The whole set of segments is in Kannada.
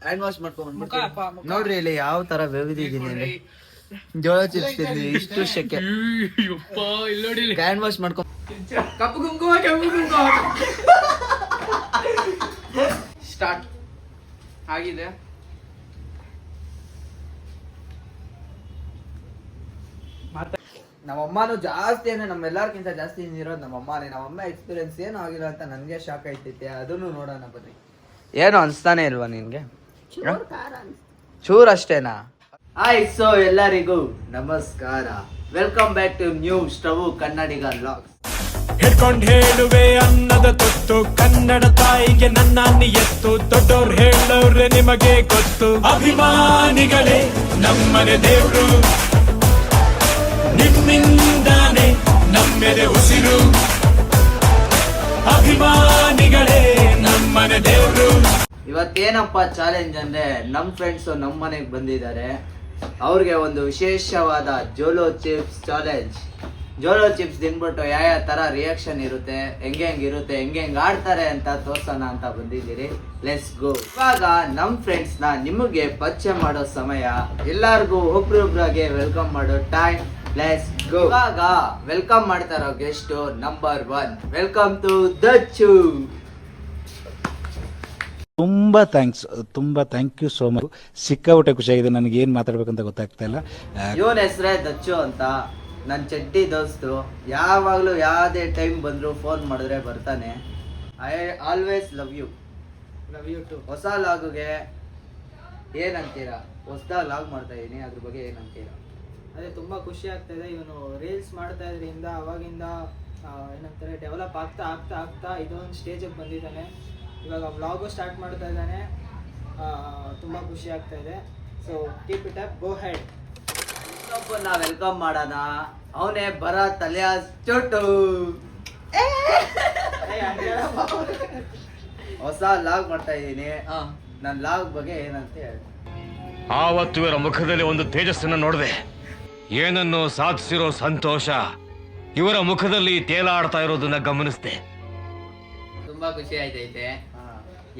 ಹ್ಯಾಂಡ್ ವಾಶ್ ಮಾಡ್ಕೊಂಡ್ ನೋಡ್ರಿ ಇಲ್ಲಿ ಯಾವ ತರ ಬೆವಿದಿದ್ದೀನಿ ಇಲ್ಲಿ. ಜೋಳ ಚಿಪ್ಸ್ ತಿಂದ್ವಿ ಇಷ್ಟು ಶೆಕೆ. ಹ್ಯಾಂಡ್ ವಾಶ್ ಮಾಡ್ಕೊಂಡ್ ಕಪ್ಪು ಕುಂಕುಮ ಸ್ಟಾರ್ಟ್ ಆಗಿದೆ. ನಮ್ಮಮ್ಮನೂ ಜಾಸ್ತಿ ಅಂದ್ರೆ ನಮ್ಮೆಲ್ಲರ್ಕಿಂತ ಜಾಸ್ತಿ ಇರೋದು ನಮ್ಮಮ್ಮನೇ. ನಮ್ಮಮ್ಮ ಎಕ್ಸ್ಪೀರಿಯನ್ಸ್ ಏನು ಆಗಿಲ್ಲ ಅಂತ ನನ್ಗೆ ಶಾಕ್ ಆಯ್ತೈತೆ. ಅದನ್ನು ನೋಡೋಣ ಬನ್ನಿ. ಏನು ಅನ್ಸ್ತಾನೆ ಇಲ್ವಾ ನಿನ್ಗೆ? ಚೂರ್ ಅಷ್ಟೇನಾ? ಸೊ ಎಲ್ಲರಿಗೂ ನಮಸ್ಕಾರ. Welcome back to new stove Kannadiga vlogs. ಹಿಡ್ಕೊಂಡ್ ಹೇಳುವೆ ಅನ್ನದ ತೊತ್ತು ಕನ್ನಡ ತಾಯಿಗೆ ನನ್ನ ಎತ್ತು. ದೊಡ್ಡೋರ್ ಹೇಳೋರೆ ನಿಮಗೆ ಗೊತ್ತು. ಅಭಿಮಾನಿಗಳೇ ನಮ್ಮನೆ ದೇವ್ರು, ನಿಮ್ಮಿಂದಾನೆ ನಮ್ಮೆದೆ ಉಸಿರು. ಅಭಿಮಾನಿಗಳೇ ನಮ್ಮನೆ ದೇವ್ರು. ಇವತ್ತೇನಪ್ಪ ಚಾಲೆಂಜ್ ಅಂದ್ರೆ ನಮ್ ಫ್ರೆಂಡ್ಸ್ ನಮ್ ಮನೆಗ್ ಬಂದಿದ್ದಾರೆ. ಅವ್ರಿಗೆ ಒಂದು ವಿಶೇಷವಾದ Jolo chips challenge. Jolo chips ತಿನ್ಬಿಟ್ಟು ಯಾವ ತರ ರಿಯಾಕ್ಷನ್ ಇರುತ್ತೆ, ಹೆಂಗಿರುತ್ತೆ, ಹೆಂಗ್ ಆಡ್ತಾರೆ ಅಂತ ತೋರ್ಸೋಣ ಅಂತ ಬಂದಿದ್ದೀರಿ. Let's go. ಇವಾಗ ನಮ್ ಫ್ರೆಂಡ್ಸ್ ನ ನಿಮಗೆ ಪರಿಚಯ ಮಾಡೋ ಸಮಯ. ಎಲ್ಲಾರ್ಗು ಒಬ್ರೊಬ್ರಾಗೆ ವೆಲ್ಕಮ್ ಮಾಡೋ ಟೈಮ್. Let's go. ಇವಾಗ ವೆಲ್ಕಮ್ ಮಾಡ್ತಾ ಇರೋ guest number 1. Welcome to Dacchu. ತುಂಬ ಥ್ಯಾಂಕ್ ಯು ಸೋ ಮಚ್. ಸಿಕ್ಕಾಬಿಟ್ಟೆ ಖುಷಿಯಾಗಿದೆ. ನನಗೆ ಏನು ಮಾತಾಡ್ಬೇಕಂತ ಗೊತ್ತಾಗ್ತಾ ಇಲ್ಲ. ಇವನ್ ಹೆಸರೇ ದಚ್ಚು ಅಂತ. ನನ್ನ ಚಡ್ಡಿ ದೋಸ್ತು. ಯಾವಾಗಲೂ ಯಾವುದೇ ಟೈಮ್ ಬಂದರೂ ಫೋನ್ ಮಾಡಿದ್ರೆ ಬರ್ತಾನೆ. I always love you too. ಹೊಸ ಲಾಗುಗೆ ಏನಂತೀರಾ? ಹೊಸದಾಗಿ ಲಾಗ್ ಮಾಡ್ತಾ ಇದ್ದೀನಿ, ಅದ್ರ ಬಗ್ಗೆ ಏನಂತೀರಾ? ಅದೇ ತುಂಬ ಖುಷಿ ಆಗ್ತಾಯಿದೆ. ಇವನು ರೀಲ್ಸ್ ಮಾಡ್ತಾ ಇದ್ರಿಂದ ಅವಾಗಿಂದ ಏನಂತಾರೆ ಡೆವಲಪ್ ಆಗ್ತಾ ಇದೊಂದು ಸ್ಟೇಜಿಗೆ ಬಂದಿದ್ದಾನೆ. ಇವಾಗ ವ್ಲಾಗು ಸ್ಟಾರ್ಟ್ ಮಾಡ್ತಾ ಇದ್ದಾನೆ. ತುಂಬ ಖುಷಿ ಆಗ್ತಾಯಿದೆ. So keep it up, go head. ಇನ್ನೊಬ್ಬನ ವೆಲ್ಕಮ್ ಮಾಡೋಣ. ಅವನೇ ಭರತ್ ಅಲಿಯಾಸ್ ಚೋಟು. ಹೊಸ ಲಾಗ್ ಮಾಡ್ತಾ ಇದ್ದೀನಿ. ನನ್ನ ಲಾಗ್ ಬಗ್ಗೆ ಏನಂತ ಹೇಳಿ. ಆವತ್ತು ಇವರ ಮುಖದಲ್ಲಿ ಒಂದು ತೇಜಸ್ಸನ್ನು ನೋಡಿದೆ. ಏನನ್ನು ಸಾಧಿಸಿರೋ ಸಂತೋಷ ಇವರ ಮುಖದಲ್ಲಿ ತೇಲಾಡ್ತಾ ಇರೋದನ್ನ ಗಮನಿಸಿದೆ. ತುಂಬಾ ಖುಷಿ ಆಯ್ತೈತೆ.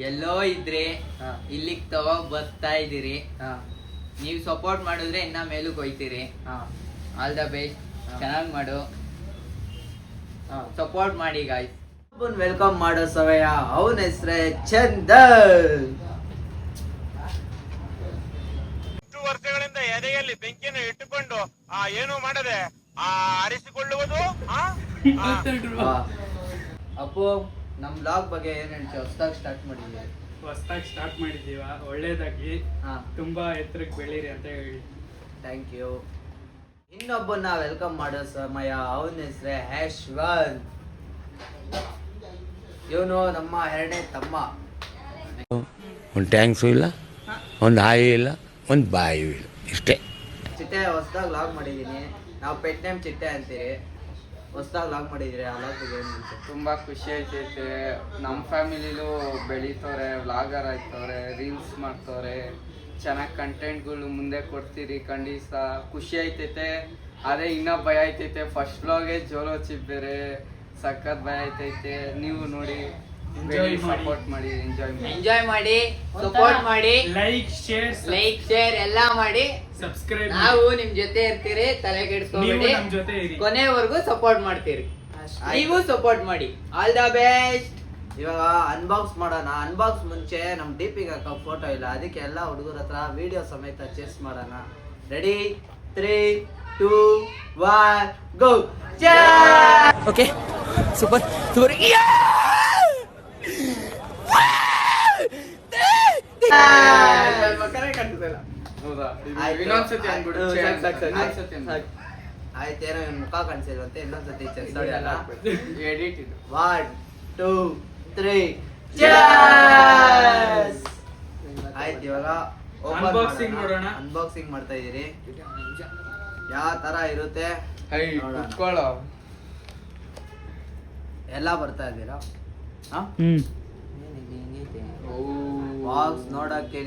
ಎಲ್ಲೋ ಇದ್ರೆ ಇಲ್ಲಿಗೆ ತಗೊಂಡ್ ಬರ್ತಾ ಇದೀರಿ. ನೀವು ಸಪೋರ್ಟ್ ಮಾಡಿದ್ರೆ ಇನ್ನ ಮೇಲಕ್ಕೆ ಹೋಯ್ತೀರಿ. All the best. ಚೆನ್ನಾಗಿ ಮಾಡು, ಸಪೋರ್ಟ್ ಮಾಡಿ ಗಾಯ್ಸ್. ವೆಲ್ಕಮ್ ಮಾಡೋ ಸಮಯ. ಅವನ ಹೆಸರೇ ಚಂದನ್. ವರ್ಷಗಳಿಂದ ಎದೆಯಲ್ಲಿ ಬೆಂಕಿಯನ್ನು ಇಟ್ಟುಕೊಂಡು ಏನು ಮಾಡದೆ ಆರಿಸಿಕೊಳ್ಳುವುದು. ಅಪ್ಪು, ನಮ್ ಬ್ಲಾಗ್ ಬಗ್ಗೆ ಏನ್ ಹೇಳ್ತೀವಿ? ಹೊಸದಾಗಿ ಸ್ಟಾರ್ಟ್ ಮಾಡಿದ್ದೀವ. ಒಳ್ಳೇದಾಗಿ ತುಂಬಾ ಎತ್ತರಕ್ಕೆ ಬೆಳೀರಿ ಅಂತ ಹೇಳಿ. Thank you. ಇನ್ನೊಬ್ಬನ ವೆಲ್ಕಮ್ ಮಾಡೋ ಸಮಯ. ಅವನ ಹೆಸರೇ ಯಶ್ವಂತ್. ಇವನು ನಮ್ಮ ಎರಡನೇ ತಮ್ಮ. ಒಂದು ಟ್ಯಾಂಕ್ಸು ಇಲ್ಲ, ಒಂದು ಹಾಯಿ ಇಲ್ಲ, ಒಂದು ಬಾಯಿ ಇಲ್ಲ, ಇಷ್ಟೇ. ಚಿಟ್ಟೆ ಹೊಸದಾಗಿ ಲಾಗ್ ಮಾಡಿದ್ದೀನಿ. ನಾವು ಪೆಟ್ ನೇಮ್ ಚಿಟ್ಟೆ ಅಂತೀರಿ. ಹೊಸದಾಗಿ ಲಾಗ್ ಮಾಡಿದ್ದೀರಿ. ಆ ಲಾಗ್ ಬಗ್ಗೆ ಏನು ಹೇಳ್ತೀವಿ? ತುಂಬಾ ಖುಷಿ ಆಯ್ತೈತೆ. ನಮ್ಮ ಫ್ಯಾಮಿಲಿಲೂ ಬೆಳೀತವ್ರೆ, ವ್ಲಾಗರ್ ಆಯ್ತವ್ರೆ, ರೀಲ್ಸ್ ಮಾಡ್ತವ್ರೆ, ಚೆನ್ನಾಗಿ ಕಂಟೆಂಟ್ಗಳು ಮುಂದೆ ಕೊಡ್ತೀರಿ. ಖಂಡಿತ ಖುಷಿ ಆಯ್ತೈತೆ. ಅದೇ ಇನ್ನೂ ಭಯ ಆಯ್ತೈತೆ. ಫಸ್ಟ್ ವ್ಲಾಗೆ ಜೋಲೋ ಚಿಪ್ ಬೇರೆ ಸಖತ್ ಭಯ ಆಯ್ತೈತೆ. ನೀವು ನೋಡಿ, ಸಪೋರ್ಟ್ ಮಾಡಿ, ಎಂಜಾಯ್ ಮಾಡಿ, ಸಪೋರ್ಟ್ ಮಾಡಿ, ಲೈಕ್ ಶೇರ್ ಎಲ್ಲ ಮಾಡಿ, ಸಬ್ಸ್ಕ್ರೈಬ್. ನಾವು ನಿಮ್ ಜೊತೆ ಇರ್ತೀರಿ, ತಲೆ ಕೆಡಿಸ್ಕೊಬೇಡಿ. ಕೊನೆವರೆಗೂ ಸಪೋರ್ಟ್ ಮಾಡ್ತೀರಿ. ನೀವು ಸಪೋರ್ಟ್ ಮಾಡಿ. All the best. ಇವಾಗ ಅನ್ಬಾಕ್ಸ್ ಮಾಡೋಣ. ಅನ್ಬಾಕ್ಸ್ ಮುಂಚೆ ನಮ್ ಡಿಪಿಗೆ ಹಾಕೋ ಫೋಟೋ ಇಲ್ಲ, ಅದಕ್ಕೆ ಎಲ್ಲ ಹುಡುಗರ ಹತ್ರ ವಿಡಿಯೋ ಸಮೇತ ಚೆಸ್ ಮಾಡೋಣ. ರೆಡಿ? 3, 2, 1 ಗೋ. Okay, super. ಆಯ್ತೇನೋ ಮುಖ ಕಾಣಿಸಿಲ್ವಂತೆ. ಇನ್ನೊಂದ್ಸತಿ ಚೆಸ್ ಹೊಡೆಯಲ್ಲ. 1, 2, 3 ಆಯ್ತು. ಇವಾಗ ಅನ್ಬಾಕ್ಸಿಂಗ್ ಮಾಡ್ತಾ ಇದೀರಿ. ಯಾವ ತರ ಇರುತ್ತೆ ಎಲ್ಲ ಬರ್ತಾ ಇದ್ದೀರಾ? ಬಾಕ್ಸ್ ನೋಡಕ್ಕೆ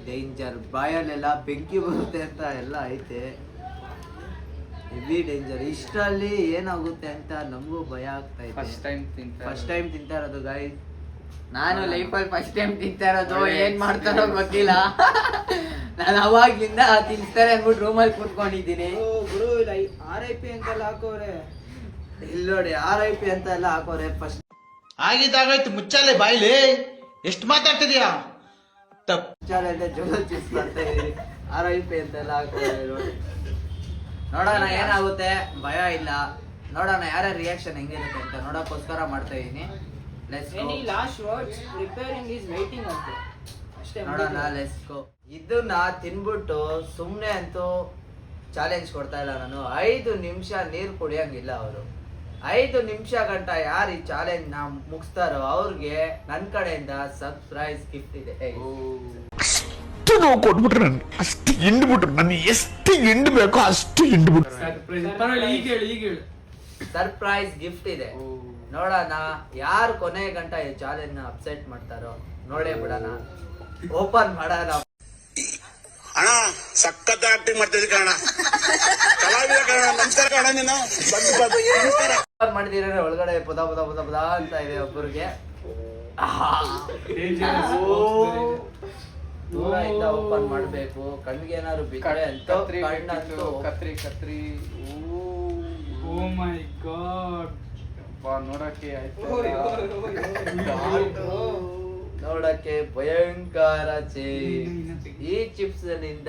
ಡೇಂಜರ್. ಬಾಯಲ್ಲೆಲ್ಲ ಬೆಂಕಿ ಬರುತ್ತೆ ಅಂತ ಎಲ್ಲ ಐತೆ. Heavy danger. ಇಷ್ಟರಲ್ಲಿ ಏನಾಗುತ್ತೆ ಅಂತ ನಮಗೂ ಭಯ ಆಗ್ತಾ ಇದೆ. ಫಸ್ಟ್ ಟೈಮ್ ತಿಂತಾ ಇರೋದು ಗಾಯ್ಸ್. ನಾನು ಲೈಫಲ್ಲಿ ಫಸ್ಟ್ ಟೈಮ್ ತಿಂತಾ ಇರೋದು, ಏನ್ ಮಾಡ್ತಾರೋ ಗೊತ್ತಿಲ್ಲ. ನಾನು ಅವಾಗ್ಲಿಂದ ತಿನ್ಸ್ತಾರೆ ಅಂದ್ಬಿಟ್ಟು ರೂಮಲ್ಲಿ ಕೂತ್ಕೊಂಡಿದ್ದೀನಿ. ಗುರು RIP ಅಂತೆಲ್ಲ ಹಾಕೋರೆ. ಇಲ್ಲಿ ನೋಡಿ RIP ಅಂತ ಎಲ್ಲ ಹಾಕೋರೆ. ಫಸ್ಟ್ ಆಗಿದ್ದಾಗಾಯ್ತು, ಮುಚ್ಚಾಲೆ ಬಾಯ್ಲಿ, ಎಷ್ಟು ಮಾತಾಡ್ತಿದ್ಯಾ? ಮುಚ್ಚಾಲೆ ಜೋಲೋ ಚಿಪ್ಸ್ ಬರ್ತಾ ಇದೀನಿ, RIP ಅಂತೆಲ್ಲ ಹಾಕೋರೆ. ನೋಡಿ ನೋಡೋಣ ಏನಾಗುತ್ತೆ, ಭಯ ಇಲ್ಲ. ನೋಡೋಣ ಯಾರ ರಿಯಾಕ್ಷನ್ ಹೆಂಗಿರುತ್ತೆ ಅಂತ ನೋಡೋಕ್ಕೋಸ್ಕರ ಮಾಡ್ತಾ ಇದೀನಿ. Any last words? Preparing is waiting ಅಂತ ಅಷ್ಟೇ. ನೋಡೋಣ, ಲೆಟ್ಸ್ ಗೋ. ಇದನ್ನ ತಿನ್ಬಿಟ್ಟು ಸುಮ್ಮನೆ ಅಂತೂ ಚಾಲೆಂಜ್ ಕೊಡ್ತಾ ಇಲ್ಲ ನಾನು. 5 ನಿಮಿಷ ನೀರು ಕುಡಿಯಂಗಿಲ್ಲ ಅವರು. 5 ನಿಮಿಷ ಗಂಟ ಯಾರು ಈ ಚಾಲೆಂಜ್ ನ ಮುಗಿಸ್ತಾರೋ ಅವ್ರಿಗೆ ನನ್ನ ಕಡೆಯಿಂದ ಸರ್ಪ್ರೈಸ್ ಗಿಫ್ಟ್ ಇದೆ. ಅಷ್ಟು ನೋವು ಕೊಟ್ಬಿಟ್ರು, ನನ್ ಅಷ್ಟು ಹಿಂಡ್ಬಿಟ್ರು, ನನ್ಗೆ ಎಷ್ಟು ಹಿಂಡ್ ಬೇಕೋ ಅಷ್ಟು ಹಿಂಡ್ಬಿಟ್ರು. ಸರ್ಪ್ರೈಸ್ ಗಿಫ್ಟ್ ಇದೆ. ನೋಡೋಣ ಯಾರು ಕೊನೆ ಗಂಟ ಈ ಚಾಲೆಂಜ್ ನ ಅಪ್ಸೆಟ್ ಮಾಡ್ತಾರೋ ನೋಡೇ ಬಿಡೋಣ. ಓಪನ್ ಮಾಡೋಣ. ಅಣ್ಣ ಸಖತ್ ಆಕ್ಟಿಂಗ್ ಮಾಡ್ತಿದ್ದೆ ಕಣ, ಕಲಾವಿದ ಕಣ. ನಮಸ್ಕಾರ ಕಣ, ನೀನು ಓಪನ್ ಮಾಡಿದಿರ ಒಳಗಡೆ ಪುದ ಪುದ ಪುದ ಪುದ ಅಂತ ಇದೆ ಒಬ್ಬರಿಗೆ. ದೂರದಿಂದ ಓಪನ್ ಮಾಡ್ಬೇಕು, ಕಣ್ಣಿಗೆ ಏನಾದ್ರು ಬಿಟ್ಟರೆ ಅಂತ ಕಣ್ಣಂತೂ ಕತ್ರಿ. ಓ ಮೈ ಗಾಡ್, ನೋಡಕ್ಕೆ ನೋಡಕ್ಕೆ ಭಯಂಕರ ಈ ಚಿಪ್ಸ್ ನಿಂದ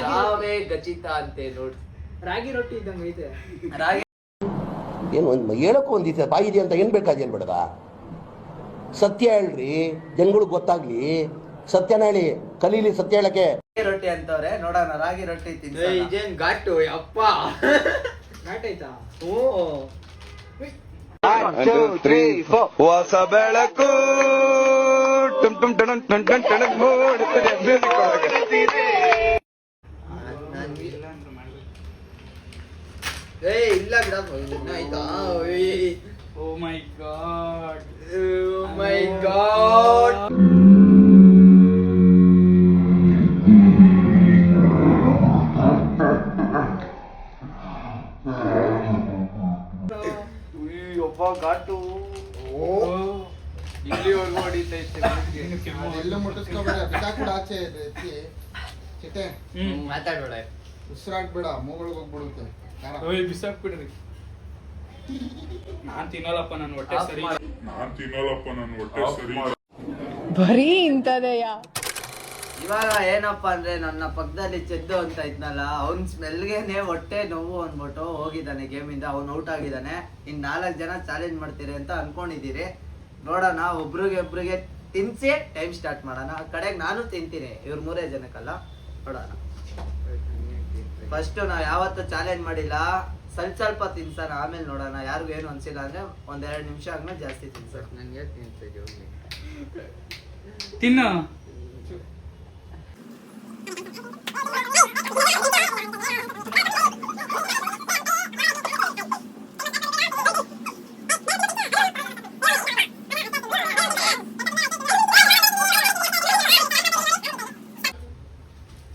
ಸಾವೇ ಗಚಿತ ಅಂತೆ ನೋಡಿ. ರಾಗಿ ರೊಟ್ಟಿ ಇದ್ದಂಗೆ ಐತೆ. ರಾಗಿ ಏನು ಹೇಳಕ್ಕೂ ಒಂದಿದೆ ಬಾಯಿ ಇದೆ ಅಂತ ಏನ್ ಬೇಕಾದೇನ್ ಬೇಡದ? ಸತ್ಯ ಹೇಳ್ರಿ, ಜನಗಳಿಗೆ ಗೊತ್ತಾಗ್ಲಿ. ಸತ್ಯನ ಹೇಳಿ, ಕಲೀಲಿ ಸತ್ಯ ಹೇಳಕ್ಕೆ. ರೊಟ್ಟಿ ಅಂತವ್ರೆ. ನೋಡೋಣ ರಾಗಿ ರೊಟ್ಟಿ ತಿಂದ ಇದೇನ್ ಘಾಟು ಯಪ್ಪ. ಘಾಟ್ ಆಯ್ತಾ? ಹೊಸ ಬೆಳಕು ಟುಮ್ ಟುಮ್ ಟಣ್ ಟಣ್ ಟಣ್ ಟಣ್ ಮೂಡುತ್ತದೆ ಮ್ಯೂಸಿಕ್ ಒಳಗೆ. ಇಲ್ಲ ಬಿಡ ಆಯ್ತಾ. ಓ ಮೈ ಗಾಡ್, ಓ ಮೈ ಗಾಡ್. ಒಬ್ಬ ಘಾಟು ಇಲ್ಲಿವರೆಗೂ ಹೊಡಿತೈತೆ. ಎಲ್ಲೂ ಮುಟ್ಟಿಸ್ಕೋಬೇಡ, ಬಿಸಾಕ್ಬಿಡ ಆಚೆ ಚಿಟ್ಟೆ. ಮಾತಾಡ್ಬೇಡ, ಉಸಿರಾಡ್ಬೇಡ, ಮೂಗಳಿಗೆ ಹೋಗ್ಬಿಡುತ್ತೆ. ಬಿಸಾಕ್ಬಿಡ್ರಿ. ನಾನ್ ತಿನ್ನಲ್ಲಪ್ಪ, ನನ್ ಹೊಟ್ಟೆ ಸರಿ. ಬರೀ ಇಂಥದೆಯಾ? ಇವಾಗ ಏನಪ್ಪಾ ಅಂದ್ರೆ ನನ್ನ ಪಕ್ಕದಲ್ಲಿ ಚೆದ್ದು ಅಂತ ಇದ್ನಲ್ಲ, ಅವ್ನ್ ಸ್ಮೆಲ್ಗೆನೆ ಹೊಟ್ಟೆ ನೋವು ಅಂದ್ಬಿಟ್ಟು ಹೋಗಿದ್ದಾನೆ ಗೇಮಿಂದ. ಅವ್ನು ಔಟ್ ಆಗಿದ್ದಾನೆ. ಇನ್ 4 ಜನ ಚಾಲೆಂಜ್ ಮಾಡ್ತೀರಿ ಅಂತ ಅನ್ಕೊಂಡಿದ್ದೀರಿ. ನೋಡೋಣ, ಒಬ್ರಿಗೆ ತಿನ್ಸಿ ಟೈಮ್ ಸ್ಟಾರ್ಟ್ ಮಾಡೋಣ. ಕಡೆಗೆ ನಾನು ತಿಂತೀನಿ, ಇವ್ರು 3 ಜನಕ್ಕಲ್ಲ. ನೋಡೋಣ. ಫಸ್ಟ್ ನಾವ್ ಯಾವತ್ತೂ ಚಾಲೆಂಜ್ ಮಾಡಿಲ್ಲ, ಸ್ವಲ್ಪ ತಿನ್ಸೋಣ, ಆಮೇಲೆ ನೋಡೋಣ. ಯಾರಿಗೂ ಏನು ಅನ್ಸಿಲ್ಲ ಅಂದ್ರೆ 1-2 ನಿಮಿಷ ಆದ್ಮೇಲೆ ಜಾಸ್ತಿ ತಿನ್ಸೋಣ. ನಂಗೆ ತಿನ್ನ.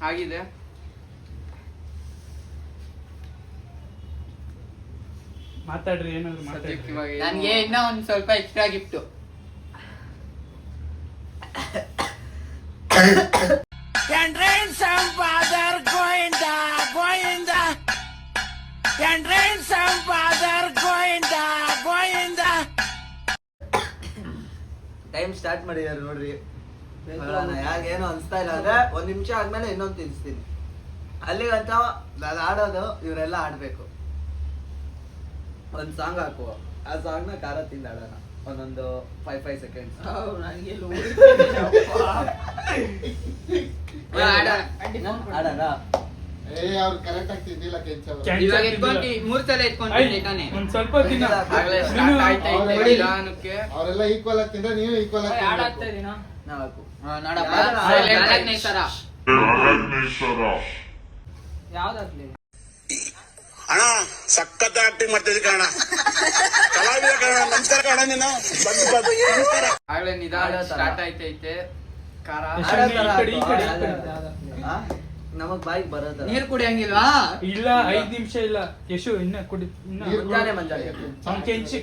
ಆಗಿದೆ. ಮಾತಾಡ್ರಿ, ಏನಾದ್ರು ಮಾತಾಡ್ರಿ. ನನ್ಗೆ ಇನ್ನ ಒಂದ್ ಸ್ವಲ್ಪ ಎಕ್ಸ್ಟ್ರಾ ಗಿಫ್ಟ್. ಟೈಮ್ ಸ್ಟಾರ್ಟ್ ಮಾಡಿದಾರೆ ನೋಡ್ರಿ. ಯಾರಿಗೇನು ಅನ್ಸ್ತಾ ಇಲ್ಲ ಅಂದ್ರೆ 1 ನಿಮಿಷ ಆದ್ಮೇಲೆ ಇನ್ನೊಂದು ತಿನ್ಸ್ತೀನಿ. ಅಲ್ಲಿಗಂತ ನಾನು ಆಡೋದು ಇವರೆಲ್ಲ ಆಡ್ಬೇಕು. ಒಂದ್ ಸಾಂಗ್ ಹಾಕುವ, ಆ ಸಾಂಗ್ ನ ಖಾರ ತಿಂದ ಆಡೋಣ. ಒಂದೊಂದು 5 ಸೆಕೆಂಡ್ಸ್. ಆಡೋಣ. ಅವ್ರು ಕರೆಕ್ಟ್ ಆಗಿ ತಿಂದಿಲ್ಲ ಕೆಂಚ. ಇವಾಗ ಎತ್ಕೊಂಡಿ 3 ಸಲ ಎತ್ಕೊಂಡಿ ತಾನೆ. ಒಂದ್ ಸ್ವಲ್ಪ ತಿನ್ನ. ಅವರೆಲ್ಲ ಈಕ್ವಲ್ ಆಗಿ ತಿಂದ್ರೆ ನೀವು ಈಕ್ವಲ್ ಆಗಿ ನಾಲ್ಕು. ನೋಡಪ್ಪ, ಯಾವ್ದಾಗ್ಲಿ ಅಣ್ಣ ಸಖತ್ ಆಕ್ಟಿಂಗ್ ಮಾಡ್ತಿದ್ದೆ ಕಣ, ಕಲಾವಿದ ಕಣ. ನಮಸ್ಕಾರ ಕಣ, ನೀನು ಆಗ್ಲೇ ನಿಧಾನ ಸ್ಟಾರ್ಟ್ ಆಯ್ತೈತೆ. ಖಾರ ನಮಗ್ ಬಾಯಿಗೆ ಬರೋದ. ನೀರ್ ಕುಡಿಯಂಗಿಲ್ವಾ? ಇಲ್ಲ, 5 ನಿಮಿಷ ಇಲ್ಲ. ಯಶು ಇನ್ನ ಕುಡಿ. ಮುಂಜಾನೆ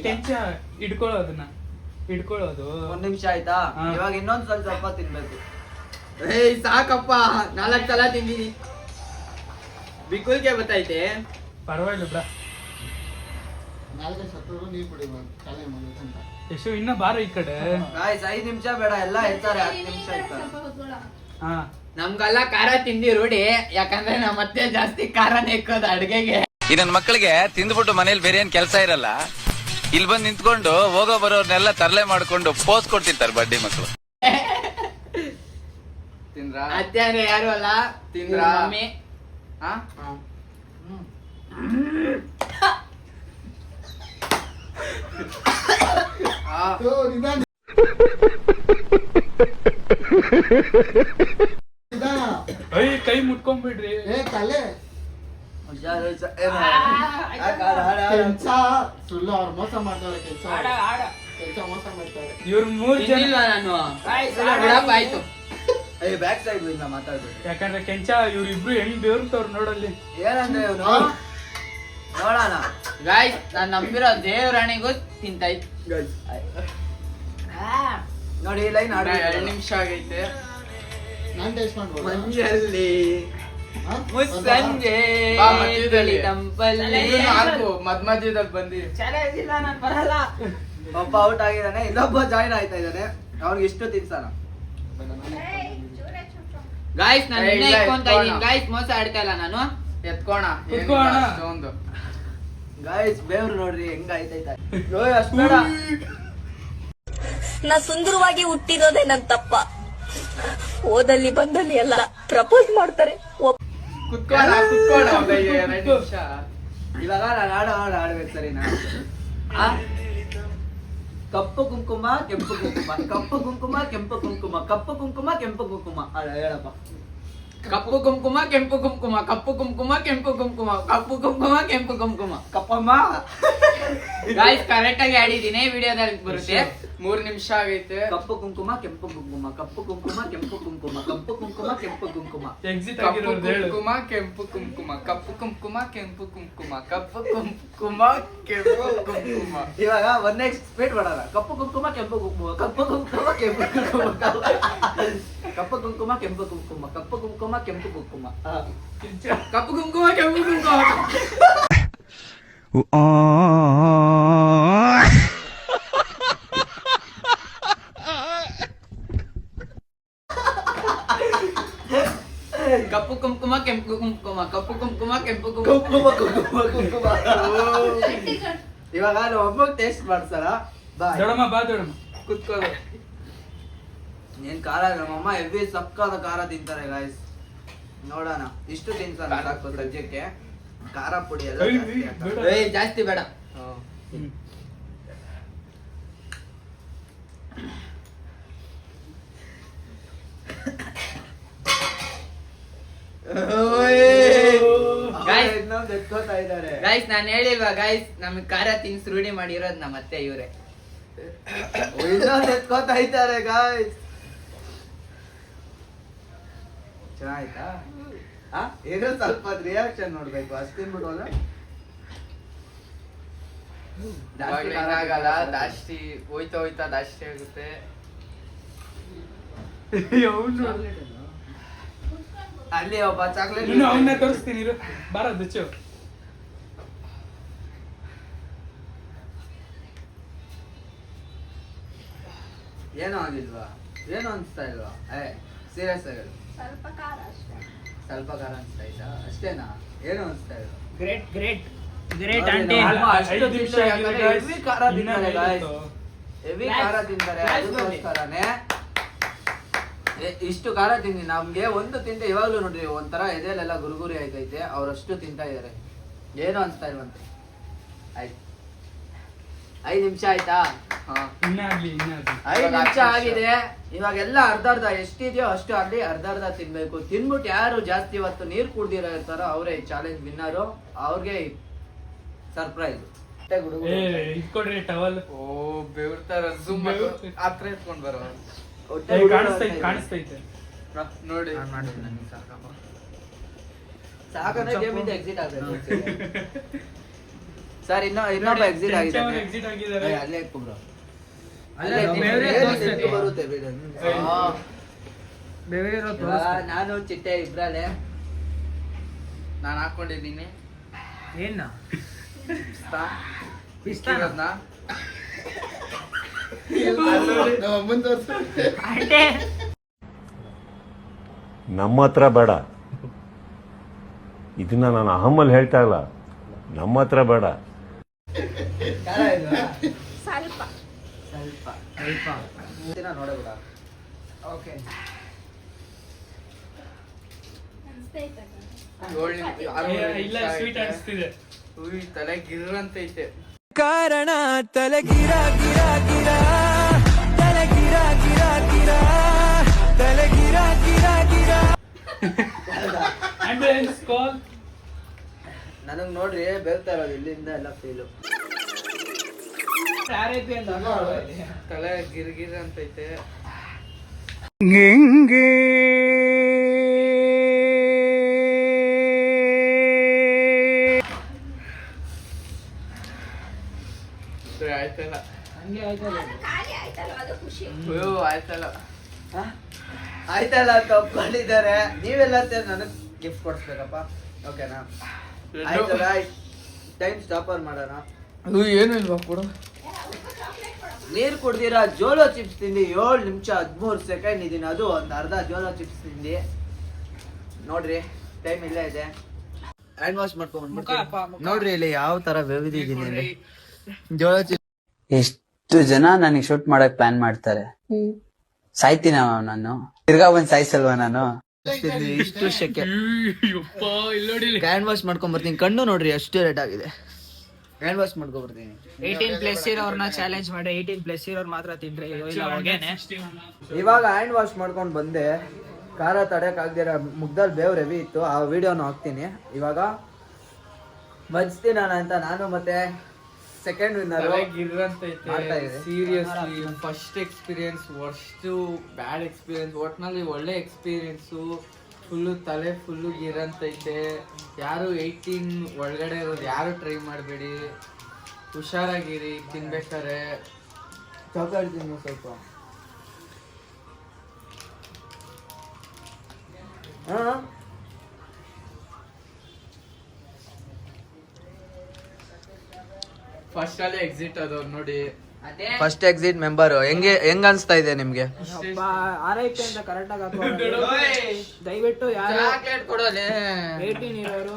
ಕೆಂಚ ಹಿಡ್ಕೊಳ್ಳೋ ಅದನ್ನ. ಇಟ್ಕೊಳ್ಳೋದು. 1 ನಿಮಿಷ ಆಯ್ತಾ? ಹಾ. ಇವಾಗ ಇನ್ನೊಂದ್ ಸ್ವಲ್ಪ ತಿನ್ಬೇಕು. ಏಯ್ ಸಾಕಪ್ಪ, 4 ಸಲ ತಿಂದಿನಿ. ಬಿಕುಲ್ಗೆ ಗೊತ್ತೈತೆ. ಪರವಾಗಿಲ್ಲ ಬಿಡ. ನಾಲ್ಕು ಸತ್ತರು ನೀರು ಕುಡಿ ಚಾಲೆ ಮಾಡೋದು ಅಂತ. ಯಶು ಇನ್ನ ಬಾರ ಈ ಕಡೆ. ಗಾಯ್ಸ್ 5 ನಿಮಿಷ ಬೇಡ, ಎಲ್ಲ ಇರ್ತಾರೆ 10 ನಿಮಿಷ ಇರ್ತಾರೆ. ಹಾ ನಮ್ಗೆಲ್ಲ ಖಾರ ತಿಂದಿ ರೂಢಿ, ಯಾಕಂದ್ರೆ ನಾವ್ ಮತ್ತೆ ಜಾಸ್ತಿ ಖಾರನೇ ಇಕ್ಕೋದು ಅಡ್ಗೆಗೆ. ಈ ನನ್ನ ಮಕ್ಕಳಿಗೆ ತಿಂದ್ಬಿಟ್ಟು ಮನೇಲಿ ಬೇರೆ ಏನ್ ಕೆಲಸ ಇರಲ್ಲ, ಇಲ್ಲಿ ಬಂದು ನಿಂತ್ಕೊಂಡು ಹೋಗೋ ಬರೋರ್ನೆಲ್ಲ ತರಲೆ ಮಾಡ್ಕೊಂಡು ಪೋಸ್ ಕೊಡ್ತಿರ್ತಾರೆ ಬಡ್ಡಿ ಮಕ್ಕಳು. ತಿಂದ್ರ ಅತ್ಯಾರೆ ಯಾರು ಅಲ್ಲ, ತಿಂದ್ರ ಮಮ್ಮಿ. ಹಾ ನಿಧಾನ ನಿಧಾನ. ಅಯ್ಯ ಕೈ ಮುಟ್ಕೊಂಡ್ಬಿಡ್ರಿ. ಏ ತಲೆ ಹುಷಾರು, ಕೆಲ್ಸ ಸುಳ್ಳು, ಅವ್ರು ಮೋಸ ಮಾಡ್ತಾರೆ. ಕೆಲ್ಸ ಮೋಸ ಮಾಡ್ತಾರೆ. ಇವ್ರ 3 ಜನ. ನಾನು ಬಿಡಪ್ಪ, ಆಯ್ತು. ಬ್ಯಾಕ್ ಸೈಡ್ ಇಂದ ಮಾತಾಡ್ಬೇಕು. ಯಾಕಂದ್ರೆ ಕೆಂಚ ಇವ್ರಿಬ್ರು ಹೆಂಗ್ ಬೇರ್ತವ್ರು ನೋಡಲ್ಲಿ. ಏನಂದ್ರೆ ಇವನು ನೋಡೋಣ. ಗಾಯ್ಸ್ ನಾನ್ ನಂಬಿರೋ ದೇವರಾಣಿಗೂ ತಿಂತಾಯ್ತು. ನೋಡಿ ಈ ಲೈನ್ 2 ನಿಮಿಷ ಆಗೈತೆ. ನಾನ್ ಟೇಸ್ಟ್ ಮಾಡ್ಬೋದು. ಮಂಜಲ್ಲಿ ಹಾ? ಮುಸ್ಸಂಜೆ ತಂಪಲ್ಲಿ ಮಧ್ಯದಲ್ಲಿ ಬಂದಿರಿ. ಇಲ್ಲ ನಾನು ಬರಲ್ಲ. ಒಬ್ಬ ಔಟ್ ಆಗಿದ್ದಾನೆ, ಇನ್ನೊಬ್ಬ ಜಾಯಿನ್ ಆಯ್ತಾ ಇದ್ದಾನೆ. ಅವ್ನಿಗೆ ಇಷ್ಟು ತಿನ್ಸಾನ. ಗಾಯ್ಸ್ ನಾನು ಇನ್ನೇ ಇಟ್ಕೊಂತ ಇದೀನಿ. ಗಾಯ್ಸ್ ಮೋಸ ಆಡ್ತಾ ಇಲ್ಲ ನಾನು. ಎತ್ಕೋಣ ಕುತ್ಕೋಣ. ಅಷ್ಟೊಂದು ಗಾಯ್ಸ್ ಬೇವ್ರು ನೋಡ್ರಿ ಹೆಂಗ ಆಯ್ತೈತ. ಅಷ್ಟು ಬೇಡ. ನಾ ಸುಂದರವಾಗಿ ಹುಟ್ಟಿರೋದೇ ನನ್ ತಪ್ಪ. ಓದಲ್ಲಿ ಬಂದಲ್ಲಿ ಎಲ್ಲ ಪ್ರಪೋಸ್ ಮಾಡ್ತಾರೆ. ಕುತ್ಕೋಣ ಒಂದು 2 ನಿಮಿಷ. ಇವಾಗ ನಾನು ಆಡ್ಬೇಕು ಸರಿನಾ? ಕಪ್ಪು ಕುಂಕುಮ ಕೆಂಪು ಕುಂಕುಮ, ಕಪ್ಪು ಕುಂಕುಮ ಕೆಂಪು ಕುಂಕುಮ, ಕಪ್ಪು ಕುಂಕುಮ ಕೆಂಪು ಕುಂಕುಮ. ಹೇಳಪ್ಪ. ಕಪ್ಪು ಕುಂಕುಮ ಕೆಂಪು ಕುಂಕುಮ, ಕಪ್ಪು ಕುಂಕುಮ ಕೆಂಪು ಕುಂಕುಮ, ಕಪ್ಪು ಕುಂಕುಮ ಕೆಂಪು ಕುಂಕುಮ. ಕಪ್ಪಮ್ಮ. ಗಾಯ್ಸ್ ಕರೆಕ್ಟ್ ಆಗಿ ಆಡಿದೀನಿ, ವಿಡಿಯೋದಲ್ಲಿ ಬರುತ್ತೆ. 3 ನಿಮಿಷ ಆಗೈತೆ. ಕಪ್ಪು ಕುಂಕುಮ ಕೆಂಪು ಕುಂಕುಮ, ಕಪ್ಪು ಕುಂಕುಮ ಕೆಂಪು ಕುಂಕುಮ, ಕಪ್ಪು ಕುಂಕುಮ ಕೆಂಪು ಕುಂಕುಮ. ಎಕ್ಸಿಟ್ ಕಪ್ಪು ಆಗಿರೋದು ಹೇಳು. ಕುಂಕುಮ ಕೆಂಪು ಕುಂಕುಮ, ಕಪ್ಪು ಕುಂಕುಮ ಕೆಂಪು ಕುಂಕುಮ, ಕಪ್ಪು ಕುಂಕುಮ ಕೆಂಪು ಕುಂಕುಮ. ಇವಾಗ 1x ಸ್ಪೀಡ್ ಮಾಡೋಣ. ಕಪ್ಪು ಕುಂಕುಮ ಕೆಂಪು ಕುಂಕುಮ, ಕಪ್ಪು ಕುಂಕುಮ ಕೆಂಪು ಕುಂಕುಮ, ಕಪ್ಪು ಕುಂಕುಮ ಕೆಂಪು ಕುಂಕುಮ, ಕಪ್ಪು ಕುಂಕುಮ ಕೆಂಪು ಕುಂಕುಮ, ಕಪ್ಪು ಕುಂಕುಮ ಕೆಂಪು ಕುಂಕುಮ. ಕಪ್ಪು ಕುಂಕುಮ ಕೆಂಪು ಕುಂಕುಮ, ಕಪ್ಪು ಕುಂಕುಮ ಕೆಂಪು ಕುಂಕುಮ, ಕುಂಕುಮ ಕುಂಕುಮ. ಇವಾಗ ನಾವು ಒಬ್ಬ ಟೇಸ್ಟ್ ಮಾಡ್ತಾರ. ದೊಡಮ್ಮ ಬಾ ದೊಡಮ್ಮ. ಕುತ್ಕೊಳ್ಳು. ಏನ್ ಖಾರ, ನಮ್ಮಮ್ಮ ಹೆವಿ ಸಕ್ಕದ ಖಾರ ತಿಂತಾರೆ ಗಾಯ್ಸ್. ನೋಡೋಣ ಇಷ್ಟು ತಿನ್ಸಾನ ಸಾಕು ಸದ್ಯಕ್ಕೆ. ಖಾರ ಪುಡಿ ಎಲ್ಲ ಜಾಸ್ತಿ ಹಾಕ್ತಾರೆ. ಏಯ್ ಜಾಸ್ತಿ ಬೇಡ. ಗಾಯ್ಸ್ ನಾನು ಹೇಳಿಲ್ವಾ ಗಾಯ್ಸ್, ನಮ್ಗೆ ಖಾರ ತಿನ್ಸ್ ರೂಢಿ ಮಾಡಿರೋದು ನಮ್ಮ ಅತ್ತೆ ಇವರೇ. ಇನ್ನೊಂದು ಎತ್ಕೋತಾ ಇದ್ದಾರೆ ಗಾಯ್ಸ್. ಚೆನ್ನಾಯ್ತಾ? ಏನೋ ಸ್ವಲ್ಪ ರಿಯಾಕ್ಷನ್ ನೋಡ್ಬೇಕು, ಅಷ್ಟು ತಿನ್ಬಿಟ್ಟು ಆಗಲ್ಲ. ಜಾಸ್ತಿ ಹೋಯ್ತಾ ಹೋಯ್ತಾ ಜಾಸ್ತಿ ಆಗುತ್ತೆ. ಅಲ್ಲಿ ಒಬ್ಬ ಚಾಕ್ಲೇಟ್ ಅವನ್ನೇ ತೋರಿಸ್ತೀನಿ ಬಾರ ದಚ್ಚು. ಏನೋ ಆಗಿಲ್ವಾ? ಏನೋ ಅನ್ಸ್ತಾ ಇಲ್ವಾ? ಸೀರಿಯಸ್ ಆಗಿ ಸ್ವಲ್ಪ ಖಾರ ಅಷ್ಟೇ. ಸ್ವಲ್ಪ ಖಾರ ಅನ್ಸ್ತಾ ಇದ್ದ ಅಷ್ಟೇನಾ? ಏನೋ ಅನ್ಸ್ತಾ ಇಲ್ವಾ? ಗ್ರೇಟ್ ಗ್ರೇಟ್ ಹೆವಿ ಖಾರ ತಿಂತಾರೆ ಗಾಯ್ಸ್, ಹೆವಿ ಖಾರ ತಿಂತಾರೆ. ಅದಕ್ಕೋಸ್ಕರನೇ ಇಷ್ಟು ಖಾರ ತಿಂದಿ. ನಮ್ಗೆ ಒಂದು ತಿಂತ ಇವಾಗ್ಲೂ ನೋಡ್ರಿ ಒಂಥರ ಎದೆಲೆಲ್ಲ ಗುರುಗುರಿ ಆಯ್ತೈತೆ. ಅವ್ರಷ್ಟು ತಿಂತಾ ಇದಾರೆ. ಏನೋ ಅನ್ಸ್ತಾ ಇಲ್ವಂತೆ. ಆಯ್ತು 5 ನಿಮಿಷ ಆಯ್ತಾ? 5 ನಿಮಿಷ ಆಗಿದೆ. ಇವಾಗೆಲ್ಲ ಅರ್ಧ ಎಷ್ಟಿದೆಯೋ ಅಷ್ಟು ಅಲ್ಲಿ ಅರ್ಧ ತಿನ್ಬೇಕು. ತಿನ್ಬಿಟ್ಟು ಯಾರು ಜಾಸ್ತಿ ಹೊತ್ತು ನೀರು ಕುಡ್ದಿರೋ ಇರ್ತಾರೋ ಅವರೇ ಚಾಲೆಂಜ್ ವಿನ್ನರು. ಅವ್ರಿಗೆ ಸರ್ಪ್ರೈಸ್. ಇಟ್ಕೊಡ್ರಿ ಟವಲ್. ಓ ಬೆವರ್ತಾರ. ಜೂಮ್ ಹತ್ರ ಇಟ್ಕೊಂಡ್ ಬರೋ. ಕಾಣಿಸ್ತೈತೆ ನೋಡಿ. ಸಾಕಂದ್ರೆ ಗೇಮ್ ಇಂದ ಎಕ್ಸಿಟ್ ಆಗ್ಬೇಕು. ಸರ್ ಇನ್ನೊಬ್ಬ ಎಕ್ಸಿಟ್ ಆಗಿದ್ದಾರೆ. ಎಕ್ಸಿಟ್ ಆಗಿದ್ದಾರೆ. ಅಲ್ಲೇ ಇಟ್ಕೊಂಡ್ರು. ಬರುತ್ತೆ ಬಿಡು. ನಾನು ಚಿಟ್ಟೆ ಇಬ್ರಲ್ಲೇ ನಾನು ಹಾಕೊಂಡಿದ್ದೀನಿ ಏನ ಇಷ್ಟನ್ನ ನಮ್ಮ ಹತ್ರ ಬೇಡ, ಇದನ್ನ ನಾನು ಅಹಮ್ಮಲ್ಲಿ ಹೇಳ್ತಾ ಇಲ್ಲ, ನಮ್ಮ ಹತ್ರ ಬೇಡ. ಸ್ವಲ್ಪ ನೋಡಬೇಡ. ಓಕೆ ಇಲ್ಲ ಸ್ವೀಟ್ ಅನಿಸ್ತಿದೆ. ತಲೆ ಗಿರ್ರಂತೈತೆ. ಕಾರಣ ತಲೆ ಗಿರ ಗಿರ ಗಿರ ತಲೆ ಗಿರ ಗಿರ ಗಿರ ತಲೆ ಗಿರ ಗಿರ ಗಿರ. ಆಂಬ್ಯುಲೆನ್ಸ್ ಕಾಲ್. ನನಗ್ ನೋಡ್ರಿ ಬೆಳ್ತಾ ಇರೋದು ಇಲ್ಲಿಂದ ಎಲ್ಲ ಫೀಲು. ತಲೆ ಗಿರ್ಗಿರ್ ಅಂತೈತೆ. ಹೆಂಗೆ ಆಯ್ತಲ್ಲ ಹಂಗೆ ಆಯ್ತಲ್ಲ. ಅಯ್ಯೋ ಆಯ್ತಲ್ಲ. ಆಯ್ತಲ್ಲ ಅಂತ ಒಪ್ಕೊಂಡಿದ್ದಾರೆ. ನೀವೆಲ್ಲ ನನಗ್ ಗಿಫ್ಟ್ ಕೊಡ್ಸ್ಬೇಕಪ್ಪ, ಓಕೆನಾ? ಆಯ್ತು ರೈಟ್, ಟೈಮ್ ಸ್ಟಾಪರ್ ಮಾಡೋಣ. ಏನು ಇಲ್ವಾ ಕೂಡ ನೀರ್ ಕುಡ್ದಿರಾ ಜೋಲೋ ಚಿಪ್ಸ್ ತಿಂದಿ 7 ನಿಮಿಷ 13 ಸೆಕೆಂಡ್ ಇದೀನಿ. ಅದು ಒಂದು ಅರ್ಧ ಜೋಲೋ ಚಿಪ್ಸ್ ತಿಂದಿ. ನೋಡ್ರಿ ಟೈಮ್ ಇಲ್ಲೇ ಇದೆ. ಹ್ಯಾಂಡ್ ವಾಶ್ ಮಾಡ್ಕೊಂಡ್ ನೋಡ್ರಿ ಇಲ್ಲಿ ಯಾವ ತರ ಬೆವಿದಿದ್ದೀನಿ ಇಲ್ಲಿ. ಜೋಲೋ ಚಿಪ್ಸ್ ಎಷ್ಟು ಜನ ನನಗೆ ಶೂಟ್ ಮಾಡಕ್ ಪ್ಲಾನ್ ಮಾಡ್ತಾರೆ. ಸಾಯ್ತೀನ ನಾನು, ತಿರ್ಗಾ ಬಂದ್ ಸಾಯ್ಸಲ್ವಾ ನಾನು? ಇಷ್ಟು ಶೆಕೆ. ಹ್ಯಾಂಡ್ ವಾಶ್ ಮಾಡ್ಕೊಂಡ್ ಬರ್ತೀನಿ. ಕಣ್ಣು ನೋಡ್ರಿ ಅಷ್ಟು ರೇಟ್ ಆಗಿದೆ. ಹ್ಯಾಂಡ್ ವಾಶ್ ಮಾಡ್ಕೊಂಡ್ ಬರ್ತೀನಿ. 18+ ಇರೋರ್ನ ಚಾಲೆಂಜ್ ಮಾಡಿ 18+ ಇರೋರು ಮಾತ್ರ ತಿಂದ್ರೆ ಇವಾಗ ಹ್ಯಾಂಡ್ ವಾಶ್ ಮಾಡ್ಕೊಂಡ್ ಬಂದೆ. ಖಾರ ತಡೆಯಕ್ ಆಗ್ದಿರ ಮುಗ್ದಲ್ಲಿ ಬೇವ್ ರೆವಿ ಇತ್ತು. ಆ ವಿಡಿಯೋನ ಹಾಕ್ತೀನಿ. ಇವಾಗ ಮಜ್ತೀನಿ ಅಂತ ನಾನು ಮತ್ತೆ second winner seriously first experience, worst bad experience, ಒಟ್ನಲ್ಲಿ ಒಳ್ಳೆ ಎಕ್ಸ್ಪೀರಿಯನ್ಸು. ಫುಲ್ಲು ತಲೆ ಫುಲ್ಲು ಗಿರಂತೈತೆ. ಯಾರು 18 ಒಳಗಡೆ ಇರೋದು ಯಾರು ಟ್ರೈ ಮಾಡಬೇಡಿ, ಹುಷಾರಾಗಿರಿ ತಿನ್ಬೇಕಾರೆ. ಚಾಕ್ಲೇಟ್ ತಿನ್ನು ಸ್ವಲ್ಪ. ಫಸ್ಟ್ ಅಲ್ಲೇ ಎಕ್ಸಿಟ್ ಆದವ್ರು ನೋಡಿ. ಫಸ್ಟ್ ಎಕ್ಸಿಟ್ ಮೆಂಬರ್ ಹೆಂಗ್ ಅನ್ಸ್ತಾ ಇದೆ ನಿಮ್ಗೆ? RIP ಅಂತ ಕರೆಕ್ಟ್ ಆಗಿ ದಯವಿಟ್ಟು ಯಾರು ಚಾಕ್ಲೇಟ್ ಕೊಡೋಲೆ 18 ಇರೋರು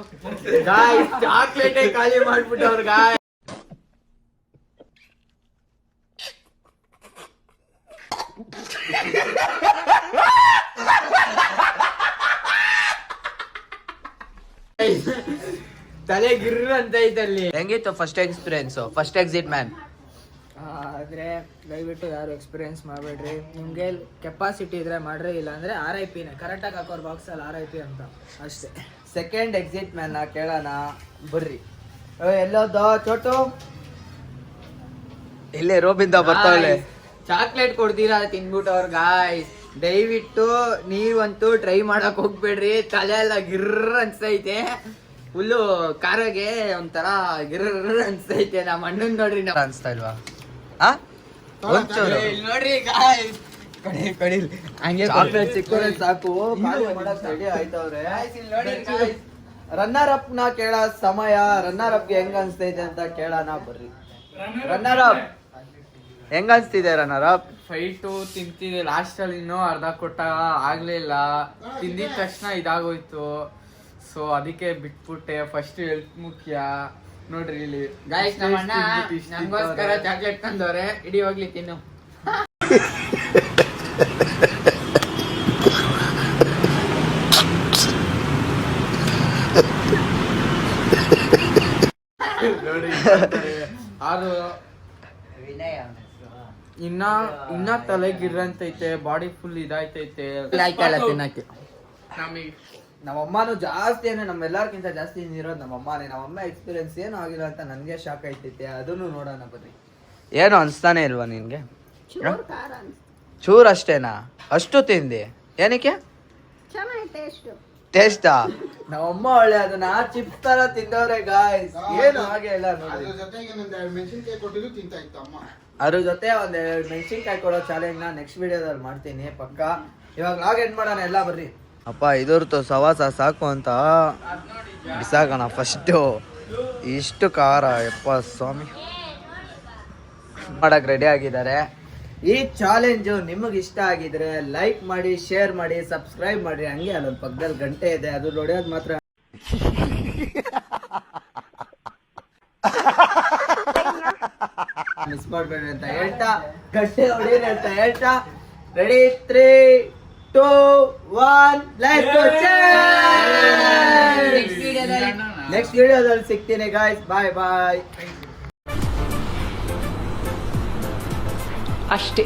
ಚಾಕ್ಲೇಟೇ ಖಾಲಿ ಮಾಡ್ಬಿಟ್ಟವ್ರ ಗಾಯ್. ತಲೆ ಗಿರ್ರ ಅಂತ ಐತಲ್ಲಿ. ಹೆಂಗಿತ್ತು first experience, first exit man? ಆದ್ರೆ ದಯವಿಟ್ಟು ಯಾರು ಎಕ್ಸ್ಪೀರಿಯನ್ಸ್ ಮಾಡಬೇಡ್ರಿ. ನಿಮ್ಗೆ ಕೆಪಾಸಿಟಿ ಇದ್ರೆ ಮಾಡ್ರಿ, ಇಲ್ಲ ಅಂದ್ರೆ RIP ಕರೆಕ್ಟ್ ಆಗಿ ಹಾಕೋರ್ ಬಾಕ್ಸ್ ಅಲ್ಲಿ RIP ಅಂತ ಅಷ್ಟೇ. ಸೆಕೆಂಡ್ ಎಕ್ಸಿಟ್ ಮ್ಯಾನ್ ಕೇಳೋಣ ಬರ್ರಿ. ಎಲ್ಲೋದ ಚೋಟು? ಇಲ್ಲೇ ರೋಬಿಂದ ಬರ್ತಾವಳೆ. ಚಾಕ್ಲೇಟ್ ಕೊಡ್ತೀರಾ ತಿನ್ಬಿಟ್ಟವ್ರ ಗಾಯ್ಸ್. ದಯವಿಟ್ಟು ನೀವಂತೂ ಟ್ರೈ ಮಾಡಕ್ ಹೋಗ್ಬೇಡ್ರಿ. ತಲೆ ಎಲ್ಲ ಗಿರ್ರ ಅನ್ಸೈತೆ. ಫುಲ್ಲು ಕಾರಾಗೆ ಒಂಥರ ಗಿರ್ರ ಅನ್ಸೈತೆ. ನಮ್ಮ ಅಣ್ಣನ್ ನೋಡ್ರಿ ಅನ್ಸ್ತಾ ಇಲ್ವಾ? ನೋಡ್ರಿ ಗಾಯ್ಸ್, ಕಡಿಲ್ ಹಂಗೆ ಚಾಕ್ಲೇಟ್ ಸಿಕ್ಕೋರೆ ಸಾಕು. ರೆಡಿ ಆಯ್ತವ್ರೆ. ರನ್ನರ್ ಅಪ್ ನ ಕೇಳ ಸಮಯ. ರನ್ನರ್ ಅಪ್ ಗೆ ಹೆಂಗ ಅನ್ಸ್ತೈತೆ ಅಂತ ಕೇಳೋಣ ಬರ್ರಿ. ರನ್ನರ್ ಅಪ್ ಹೆಂಗ ಅನ್ಸ್ತಿದೆ? ರನ್ನರ್ ಅಪ್ ಫೈಟು ತಿಂತಿದೆ. ಲಾಸ್ಟ್ ಅಲ್ಲಿ ಇನ್ನೂ ಅರ್ಧ ಕೊಟ್ಟ ಆಗ್ಲೇ ಇಲ್ಲ. ತಿಂದಿದ ತಕ್ಷಣ ಇದಾಗೋಯ್ತು. ಸೊ ಅದಕ್ಕೆ ಬಿಟ್ಬಿಟ್ಟೆ. ಫಸ್ಟ್ ಹೆಲ್ತ್ ಮುಖ್ಯ. ನೋಡ್ರಿ ಇಲ್ಲಿ ಗಾಯ್ಸ್, ನಮ್ಮ ಅಣ್ಣ ನಮಗೋಸ್ಕರ ಚಾಕ್ಲೇಟ್ ತಂದವ್ರೆ. ಇಡೀ ಹೋಗ್ಲಿ ತಿನ್ನು. ನೋಡಿ ಅದು ಇನ್ನ ತಲೆ ಗಿರ್ರಂತೈತೆ. Body full ಇದಾಯ್ತೈತೆ. ತಿನ್ನಕ್ಕೆ ನಮಗೆ ನಮ್ಮಮ್ಮನೂ ಜಾಸ್ತಿ ನಮ್ಮೆಲ್ಲರ್ಕಿಂತ ಜಾಸ್ತಿ ಇರೋದು ನಮ್ಮಮ್ಮನೇ. ನಮ್ಮಮ್ಮ ಎಕ್ಸ್ಪೀರಿಯನ್ಸ್ ಏನು ಆಗಿಲ್ಲ ಅಂತ ನನಗೆ ಶಾಕ್ ಆಯ್ತೈತೆ. ಅದನ್ನು ನೋಡೋಣ ಬನ್ನಿ. ಏನು ಅನ್ಸ್ತಾನೆ ಇಲ್ವಾ ನಿನ್ಗೆ? ಚೂರ್ ಅಷ್ಟೇನಾ? ಅಷ್ಟು ತಿಂದಿ ಏನಕ್ಕೆ? ಟೇಸ್ಟಾ? ನಮ್ಮಮ್ಮ ಒಳ್ಳೆ ಅದನ್ನ ಚಿಪ್ಸ್ ತರ ತಿಂದವ್ರೆ ಗಾಯ್ಸ್. ಏನು ಹಾಗೆ ಇಲ್ಲ ನೋಡಿ. ಜೊತೆಗೆ 2 ಮೆಣಸಿನಕಾಯಿ ಕೊಟ್ಟಿದ್ದು ತಿಂತಾ ಇತ್ತು ಅಮ್ಮ. ಅದ್ರ ಜೊತೆ ಒಂದೆರಡು ಮೆಣಸಿನ್ಕಾಯಿ ಕೊಡೋ ಚಾಲೆಂಜ್ನ ನೆಕ್ಸ್ಟ್ ವಿಡಿಯೋದಲ್ಲಿ ಮಾಡ್ತೀನಿ ಪಕ್ಕ. ಇವಾಗ ಲಾಗ್ ಎಂಡ್ ಮಾಡೋಣ, ಎಲ್ಲ ಬರ್ರಿ. ಅಪ್ಪ ಇದೊರ್ತು ಸವಾಸ ಸಾಕು ಅಂತ ಬಿಸಾಕೋಣ ಫಸ್ಟು. ಇಷ್ಟು ಖಾರ ಯಪ್ಪ ಸ್ವಾಮಿ ಮಾಡಕ್ಕೆ ರೆಡಿ ಆಗಿದ್ದಾರೆ. ಈ ಚಾಲೆಂಜು ನಿಮಗೆ ಇಷ್ಟ ಆಗಿದ್ರೆ ಲೈಕ್ ಮಾಡಿ, ಶೇರ್ ಮಾಡಿ, ಸಬ್ಸ್ಕ್ರೈಬ್ ಮಾಡಿ. ಹಂಗೆ ಅಲ್ಲೊಂದು ಪಕ್ಕದಲ್ಲಿ ಗಂಟೆ ಇದೆ, ಅದು ನೋಡೋದು ಮಾತ್ರ ಮಿಸ್ ಮಾಡ್ಬೇಡಿ ಅಂತ ಹೇಳ್ತಾ, ಗಂಟೆ ಹೊಡೀರಿ ಅಂತ ಹೇಳ್ತಾ, ರೆಡಿ 3, 2, 1 ನೆಕ್ಸ್ಟ್ ವಿಡಿಯೋದಲ್ಲಿ ಸಿಗ್ತೀನಿ ಗಾಯ್ಸ್. ಬಾಯ್ ಬಾಯ್. ಅಷ್ಟೇ.